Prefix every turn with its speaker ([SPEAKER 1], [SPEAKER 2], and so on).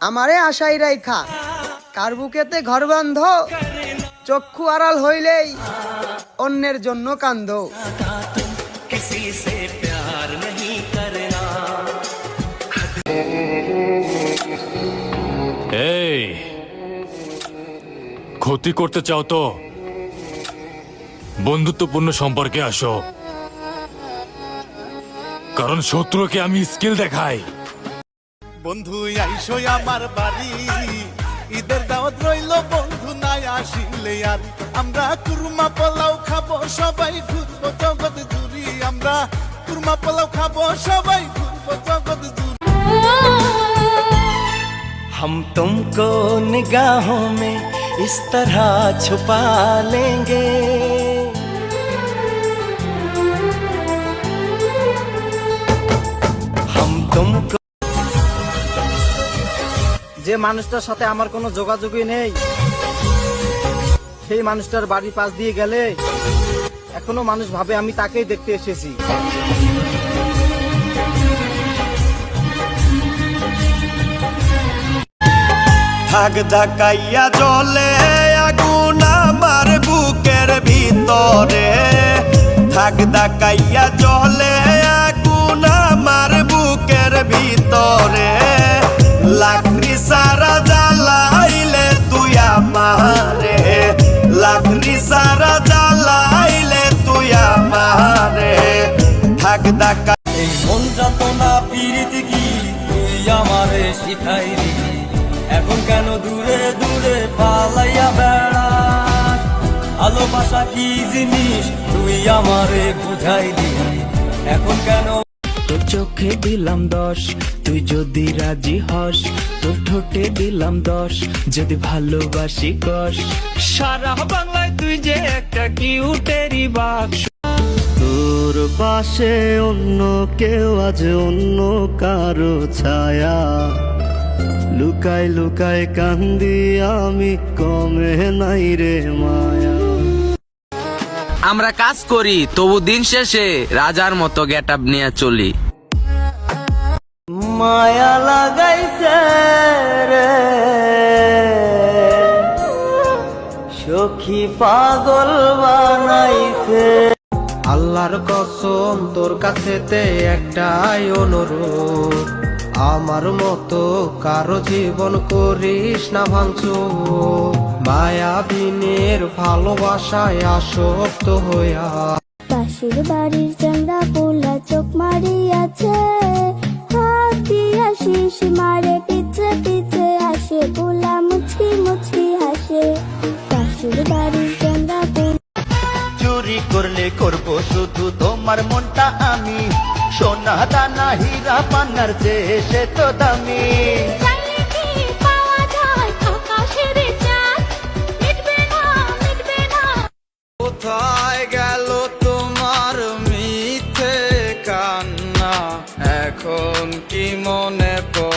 [SPEAKER 1] আমারে আশাই রাইখা কার বুকেতে ঘর বান্ধ, চক্ষু আড়াল হইলেই অন্যের জন্য কান্দ।
[SPEAKER 2] এই ক্ষতি করতে চাও তো বন্ধুত্বপূর্ণ সম্পর্কে আসো, কারণ শত্রুকে আমি স্কিল দেখাই।
[SPEAKER 3] বন্ধু আইসো আমার বাড়ি, ঈদের দাওয়াত রইল বন্ধু নাই আসিলে আর আমরা কুরমা পোলাও খাবো, সবাই ঘুরবো জগৎ জুড়ি। আমরা কুরমা পোলাও খাবো, সবাই ঘুরবো জগৎ জুড়ি।
[SPEAKER 4] हम तुमको निगाहों में इस तरह छुपा लेंगे, हम तुमको।
[SPEAKER 5] যে মানুষটার সাথে আমার কোনো যোগাযোগই নেই, সেই মানুষটার বাড়ির পাশ দিয়ে গেলে এখনো মানুষ ভাবে আমি তাকেই দেখতে এসেছি।
[SPEAKER 4] থাক ধাকাইয়া জ্বলে আগুন আমার বুকের ভিতরে, থাক ধাকাইয়া জ্বলে আগুন আমার বুকের ভিতরে। লাকড়ি সারা জ্বালাইলে তুই আমারে, লাকড়ি সারা জ্বালাইলে তুই আমারে। থাক ধাকা এই মন যন্ত্রণা পীড়িত কি তুই আমারে শিখাই দিবি, এখন কেন দূরে দূরে পালাইয়া বেড়াস। ভালোবাসা কি জিনিস তুই আমারে বুঝাই দিবি, এখন কেন।
[SPEAKER 6] তোর চোখে দিলাম 10 তুই যদি রাজি হস, তোর ঠোঁটে দিলাম 10 যদি ভালোবাসি কস। সারা বাংলায় তুই যে একটা কিউটেরি বাক্স।
[SPEAKER 7] তোর পাশে অন্য কেউ আজ অন্য কারো ছায়া, লুকাই লুকাই কান্দি আমি কমে নাই রে মায়া।
[SPEAKER 8] আমরা কাজ করি তবু দিন শেষে রাজার মতো গেটআপ নিয়ে চলি।
[SPEAKER 4] মায়া লাগাইছে রে সখী পাগল বানাইছে।
[SPEAKER 5] আল্লাহর কসম তোর কাছেতে একটাই অনুরোধ, আমার মতো কারো জীবন করিস না ভাঙচুর। মায়াবিনীর ভালোবাসায় আসক্ত হইয়া
[SPEAKER 9] পাশের বাড়ির চান্দা পোলা চোখ মারিয়াছে, হাত দিয়া শীষ মারে পিছে পিছে আসে, পোলা মুচকি মুচকি হাসে। পাশের বাড়ির চান্দা পোলা
[SPEAKER 4] চুরি করলে করবো শুধু তোমার মনটা আমি, সোনা দানা হীরা পান্নার চেয়ে সে তো দামি।
[SPEAKER 3] কোথায় গেল তোমার মিথ্যে কান্না, এখন কি মনে পড়ে?